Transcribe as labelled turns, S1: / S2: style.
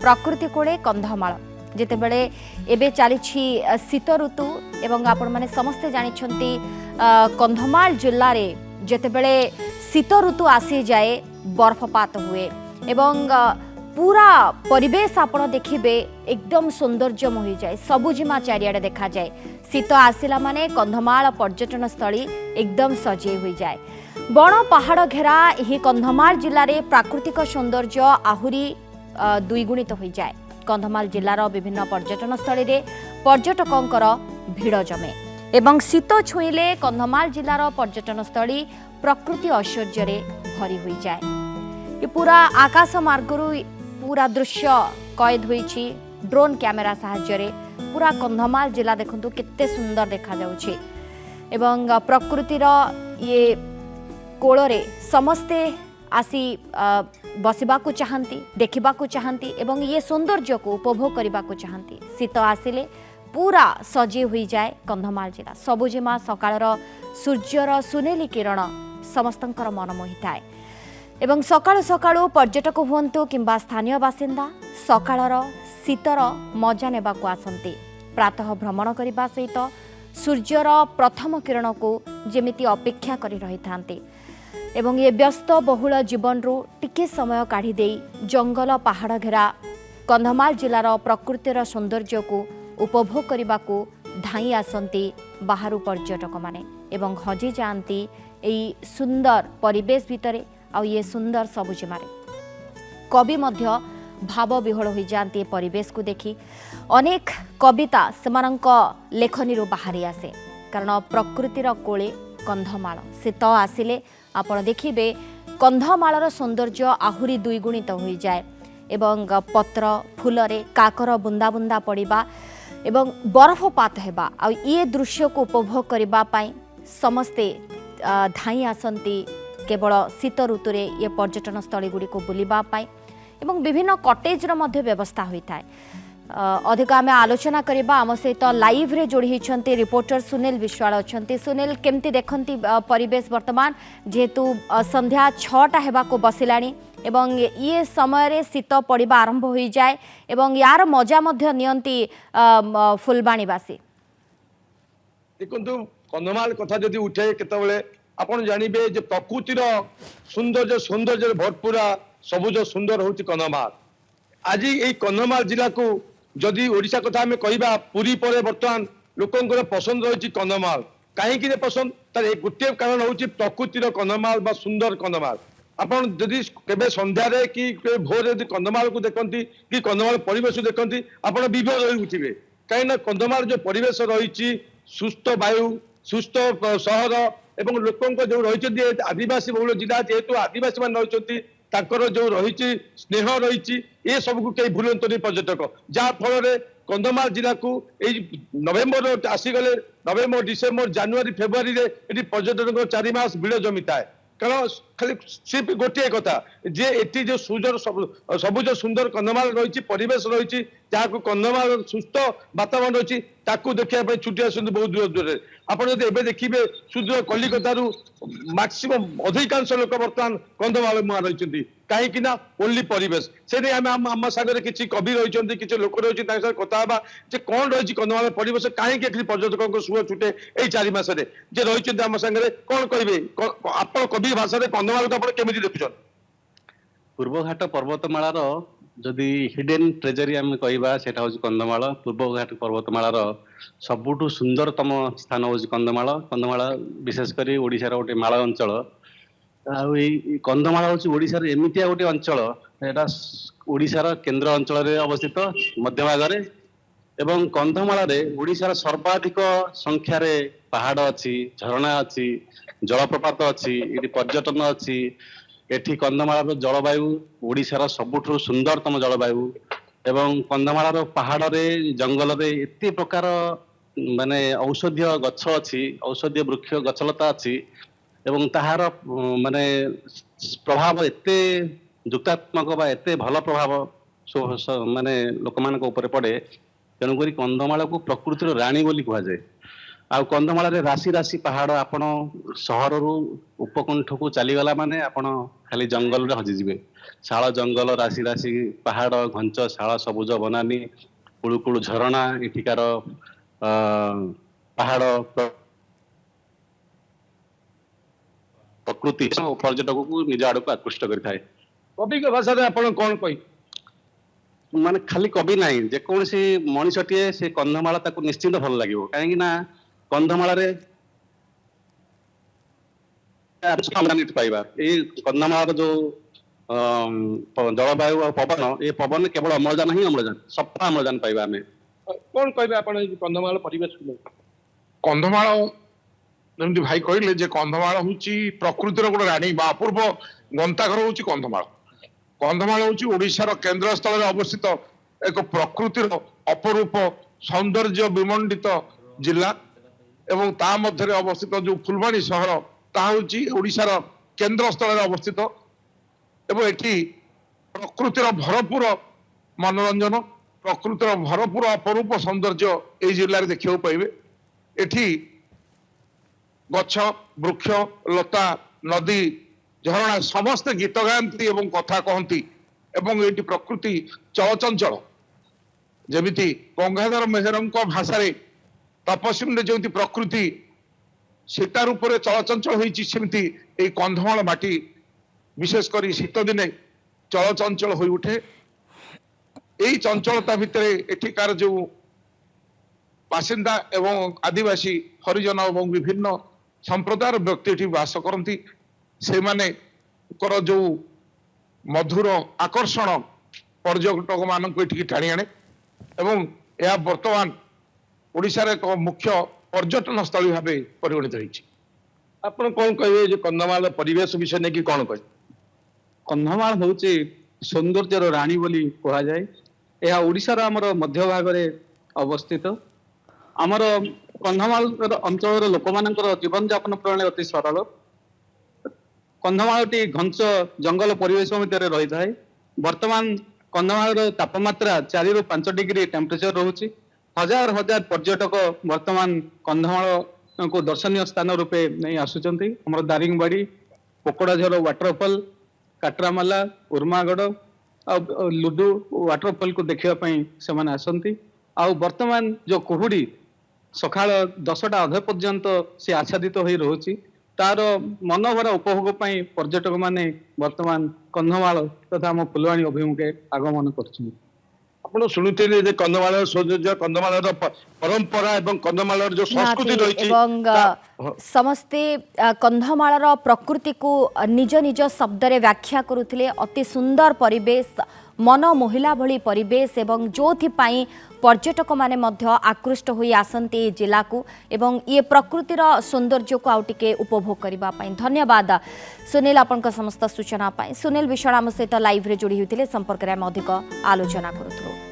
S1: प्रकृति कोड़े कंधमाल जितेबले एबे चली शीत ऋतु एवं आपण माने समस्ते जानिछंती कंधमाल जिल्ला रे जितेबले शीत ऋतु आसी जाए बर्फपात हुए एवं पूरा परिवेश आपण देखिबे एकदम सौंदर्यमय हो जाए सबुजिमा चारियाडे देखा जाए शीत आसिला माने कंधमाल पर्यटन स्थली एकदम सजे हो जाए बण पहाड़ घेरा यही कंधमाल जिले में प्राकृतिक सौंदर्य आहुरी दुईगुणित हो जाए कंधमाल जिलार विभिन्न पर्यटन स्थली रे पर्यटकंकर भिड़ जमे एवं शीत छुईले कंधमाल जिलार पर्यटन स्थली प्रकृति ऐश्वर्य रे भरी हो जाए ये पूरा आकाश मार्गरू पूरा दृश्य कैद होईछि ड्रोन कैमेरा सहायता रे पूरा कंधमाल जिला देखंतु केते सुंदर देखा जाउछि एवं प्रकृतिर ये कोଳରେ समस्ते आसी बसवाक चाहती देखा चाहती एवं ये सौंदर्य को उपभोग करने को चाहती शीत आसिले पूरा सजे हो जाए कंधमाल जिला सबुजिमा सकाळर सूर्यर सुनेली किरण समस्तंकर मन मोहि थाए एवं सकाळु सकाळु पर्यटक हुंतु किंबा स्थानीय बासिंदा सकाळर शीतर मजा नेबाकू आसंती प्रातः भ्रमण करने सहित सूर्यर प्रथम किरण को जेमिति अपेक्षा करि रही थांती एवं ये व्यस्त बहुल जीवन रु टिके समय काढ़ी दे जंगल पहाड़ घेरा कंधमाल जिलार प्रकृतिर सौंदर्य को उपभोग करने को धाई आसंती बाहर पर्यटक माने एवं हजि जाती यही सुंदर परिवेश भितर आ ये सुंदर सबुजिमारे कवि मध्य भाव विहल हो जाती परिवेश को देखी अनेक कविता सेमानंक लेखनी बाहरी आसे कारण प्रकृतिर कोले कंधमाल शीत आसिले आपण देखिबे कंधमालर सौंदर्य आहुरी दुईगुणित हो जाए एवं पत्र फूलरे काकर बुंदा बुंदा पड़िबा एवं बरफपात हेबा आ ये दृश्य को उपभोग करबा पाई समस्ते धाई आसंती केवल शीत ऋतु रे ये पर्यटन स्थली गुडी को बुलिबा पाई एवं विभिन्न कटेजर मध्य व्यवस्था होता है अधिक आम आलोचना करबा आम सहित लाइव रे जोड़ी होती रिपोर्टर सुनील विश्वाल अच्छा सुनील केमती देखती परिवेश वर्तमान जेहेतु संध्या 6टा हेबा को बसिलाणी एवं ये समय रे शीत पड़िबा आरंभ हो जाए एवं यार मजा मध्य नियंती फुलबाणीवासी
S2: देखु कंधमाल कथा जदि उठे केतबेले आपण जानिबे जे प्रकृतिर सौंदर्य भरपूरा सबुज सुंदर होती कंधमाल आज ये कंधमाल जिला को जदि ओडिशा कथा आम कहवा पुरी पर बर्तमान लोकंर पसंद रही कंधमाल कहीं पसंद तार गोटे कारण हूँ प्रकृतिर कंधमाल बा सुंदर कंधमाल आपड़ जदि केवे संध्यारे कि भोर कंधमाल को देखती कि कंधमाल परिवेश देखती आप विभोर हो उठे कहीं कंधमाल जो परिवेश रही सुस्थ वायु सुस्थ सहर एवं लोक जो रही आदिवासी बहुल जिला जेहेतु आदिवासी मान रही ताकर जो रही स्नेह रही ये सब को कई भूलंतनी पर्यटक जहाँ फल कंधमाल जिला को नवेम्बर आसीगले नवेम्बर डिसेम्बर जनवरी फेब्रुआरी ये पर्यटन 4 मास भिड़ जमी थाए कारण खाली सिर्फ गोटे कथा जे एटी जो सबुज सुंदर कंधमाल रही परिवेश रही जहाँ कंधमाल सुस्थ वातावरण रही देखा छुट्टी आसती बहुत दूर दूर आप देखिए सुदूर कलिकतारू मैक्सिमम अधिकांश लोक बर्तमान कंधमाल मुआ रही कहीं ओनली परिवेश से आम सागर किसी कवि रही किसी लोक रही कथा कौन रही कंधमाल परिवेश कहीं पर्यटकों सुख छुटे यही 4 मास जे रही आम सागर कौन कहे आप कवि भाषा कंधमाल को आप केमी देखुन
S3: पूर्वघाट पर्वतमालार जदि हिडेन ट्रेजरी आम कहवा से कंधमाल पूर्वघाट पर्वतमालार सबुठु सुंदरतम स्थान हूँ कंधमाल कंधमाल विशेषकर ओडिशार गोटे माल अंचल कंधमाल हूँ ओडिशार एमितिया गोटे अंचल एटा ओडिशार केन्द्र अंचल अवस्थित मध्य भागरे एवं कंधमाल ओडिशार सर्वाधिक संख्यार पहाड़ अच्छी झरणा अच्छी जलप्रपात अच्छी ये पर्यटन अच्छी एठी कंधमाल जलवायु ओडिशार सबुठु सुंदरतम जलवायु एवं कंधमाल पहाड़ रे जंगल रे एते प्रकार माने औषधीय गछ अच्छी औषधीय वृक्ष गछलता अच्छी एवं ताहार माने प्रभाव एते जुक्तात्मक बा एते भल प्रभाव माने लोक मान ऊपर पड़े तेणुक कंधमाल को प्रकृतिर राणी बोली कह जाए आ कंधमाल राशि राशि पहाड़ आपण सहर उपकंठ को चलीगला माने आपण खाली जंगल रे हजिଯିबे ଶାଳ ଜଙ୍ଗଲ ରାଶି ରାଶି ପାହାଡ଼ ଘଞ୍ଚ ଶାଳ ସବୁଜ ବନାନୀ କୁଳୁକୁଳୁ ଝରଣା ଏଠିକାର ପାହାଡ଼ ପ୍ରକୃତି ପର୍ଯ୍ୟଟକକୁ ନିଜ ଆଡ଼କୁ ଆକୃଷ୍ଟ କରିଥାଏ।
S2: କବିଙ୍କ ଭାଷାରେ ଆପଣ କଣ କହିବେ?
S3: ମାନେ ଖାଲି କବି ନାହିଁ, ଯେକୌଣସି ମଣିଷଟିଏ ସେ କନ୍ଧମାଳ ତାକୁ ନିଶ୍ଚିନ୍ତ ଭଲ ଲାଗିବ। କାହିଁକି ନା କନ୍ଧମାଳରେ ପାଇବା ଏଇ କନ୍ଧମାଳର ଯୋଉ ଜଳବାୟୁ ଆଉ ପବନ, ଏ ପବନ କେବଳ ଅମ୍ଳଜାନ ହିଁ ଅମ୍ଳଜାନ, ସଫା ଅମ୍ଳଜାନ ପାଇବା ଆମେ।
S2: କଣ କହିବେ ଆପଣ ଏଇ କନ୍ଧମାଳ ପରିବେଶକୁ ନେଇ?
S4: କନ୍ଧମାଳ ଯେମିତି ଭାଇ କହିଲେ ଯେ କନ୍ଧମାଳ ହଉଛି ପ୍ରକୃତିର ଗୋଟେ ରାଣୀ ବା ଅପୂର୍ବ ଗନ୍ତାଘର ହଉଛି କନ୍ଧମାଳ। କନ୍ଧମାଳ ହଉଛି ଓଡ଼ିଶାର କେନ୍ଦ୍ରସ୍ଥଳରେ ଅବସ୍ଥିତ ଏକ ପ୍ରକୃତିର ଅପରୂପ ସୌନ୍ଦର୍ଯ୍ୟ ବିମଣ୍ଡିତ ଜିଲ୍ଲା ଏବଂ ତା ମଧ୍ୟରେ ଅବସ୍ଥିତ ଯୋଉ ଫୁଲବାଣୀ ସହର ତାହା ହଉଛି ଓଡ଼ିଶାର କେନ୍ଦ୍ରସ୍ଥଳରେ ଅବସ୍ଥିତ ଏବଂ ଏଠି ପ୍ରକୃତିର ଭରପୁର ମନୋରଞ୍ଜନ, ପ୍ରକୃତିର ଭରପୁର ଅପରୂପ ସୌନ୍ଦର୍ଯ୍ୟ ଏଇ ଜିଲ୍ଲାରେ ଦେଖିବାକୁ ପାଇବେ। ଏଠି ଗଛ ବୃକ୍ଷ ଲତା ନଦୀ ଝରଣା ସମସ୍ତେ ଗୀତ ଗାଆନ୍ତି ଏବଂ କଥା କହନ୍ତି ଏବଂ ଏଠି ପ୍ରକୃତି ଚଳଚଞ୍ଚଳ। ଯେମିତି ଗଙ୍ଗାଧର ମେହେରଙ୍କ ଭାଷାରେ ତପସ୍ୱୀରେ ଯେମିତି ପ୍ରକୃତି ସୀତା ରୂପରେ ଚଳଚଞ୍ଚଳ ହୋଇଛି, ସେମିତି ଏଇ କନ୍ଧମାଳ ମାଟି ବିଶେଷ କରି ଶୀତ ଦିନେ ଚଳଚଞ୍ଚଳ ହୋଇ ଉଠେ। ଏଇ ଚଞ୍ଚଳତା ଭିତରେ ଏଠିକାର ଯୋଉ ବାସିନ୍ଦା ଏବଂ ଆଦିବାସୀ ହରିଜନ ଏବଂ ବିଭିନ୍ନ ସମ୍ପ୍ରଦାୟର ବ୍ୟକ୍ତି ଏଠି ବାସ କରନ୍ତି, ସେମାନଙ୍କର ଯୋଉ ମଧୁର ଆକର୍ଷଣ ପର୍ଯ୍ୟଟକ ମାନଙ୍କୁ ଏଠିକି ଟାଣି ଆଣେ ଏବଂ ଏହା ବର୍ତ୍ତମାନ ଓଡ଼ିଶାର ଏକ ମୁଖ୍ୟ ପର୍ଯ୍ୟଟନ ସ୍ଥଳୀ ଭାବେ ପରିଗଣିତ ହୋଇଛି।
S2: ଆପଣ କଣ କହିବେ ଯେ କନ୍ଧମାଳ ପରିବେଶ ବିଷୟ ନେଇକି କଣ କହିବେ?
S5: କନ୍ଧମାଳ ହେଉଛି ସୌନ୍ଦର୍ଯ୍ୟର ରାଣୀ ବୋଲି କୁହାଯାଏ। ଏହା ଓଡ଼ିଶାର ଆମର ମଧ୍ୟ ଭାଗରେ ଅବସ୍ଥିତ। ଆମର କନ୍ଧମାଳ ଅଞ୍ଚଳର ଲୋକମାନଙ୍କର ଜୀବନଯାପନ ପ୍ରଣାଳୀ ଅତି ସରଳ। କନ୍ଧମାଳଟି ଘଞ୍ଚ ଜଙ୍ଗଲ ପରିବେଶ ଭିତରେ ରହିଥାଏ। ବର୍ତ୍ତମାନ କନ୍ଧମାଳର ତାପମାତ୍ରା 4 ରୁ 5 ଡିଗ୍ରୀ ଟେମ୍ପରେଚର ରହୁଛି। ହଜାର ହଜାର ପର୍ଯ୍ୟଟକ ବର୍ତ୍ତମାନ କନ୍ଧମାଳକୁ ଦର୍ଶନୀୟ ସ୍ଥାନ ରୂପେ ନେଇ ଆସୁଛନ୍ତି। ଆମର ଦାରିଙ୍ଗବାଡ଼ି, ପୋକଡ଼ାଝର ୱାଟରଫଲ, କାଟ୍ରାମାଲା, ଉର୍ମାଗଡ଼ ଆଉ ଲୁଡୁ ୱାଟରଫଲକୁ ଦେଖିବା ପାଇଁ ସେମାନେ ଆସନ୍ତି। ଆଉ ବର୍ତ୍ତମାନ ଯୋଉ କୁହୁଡ଼ି ସକାଳ 10ଟା ଅଧେ ପର୍ଯ୍ୟନ୍ତ ସେ ଆଚ୍ଛାଦିତ ହୋଇ ରହୁଛି, ତାର ମନଭରା ଉପଭୋଗ ପାଇଁ ପର୍ଯ୍ୟଟକ ମାନେ ବର୍ତ୍ତମାନ କନ୍ଧମାଳ ତଥା ଆମ ଫୁଲବାଣୀ ଅଭିମୁଖେ ଆଗମନ କରୁଛନ୍ତି।
S2: ଆପଣ ଶୁଣୁଥିଲେ ଯେ କନ୍ଧମାଳର ସୌନ୍ଦର୍ଯ୍ୟ, କନ୍ଧମାଳର ପରମ୍ପରା ଏବଂ କନ୍ଧମାଳର ଯୋଉ ସଂସ୍କୃତି
S1: ନିହାତି
S2: ରହିଛି
S1: ଏବଂ ସମସ୍ତେ କନ୍ଧମାଳର ପ୍ରକୃତିକୁ ନିଜ ନିଜ ଶବ୍ଦରେ ବ୍ୟାଖ୍ୟା କରୁଥିଲେ। ଅତି ସୁନ୍ଦର ପରିବେଶ, ମନ ମୋହିଲା ଭଳି ପରିବେଶ ଏବଂ ଯୋଉଥିପାଇଁ पर्यटक माने मध्य आकृष्ट होई आसंती ए जिला को एवं ये प्रकृतिर सौंदर्य को आउ टिके उपभोग करबा पई। धन्यवाद सुनील आपनका समस्त सूचना पई। सुनील विशाल आम सहित लाइव रे जोड़ी होतिले, संपर्क रे हम अधिक आलोचना करूथु।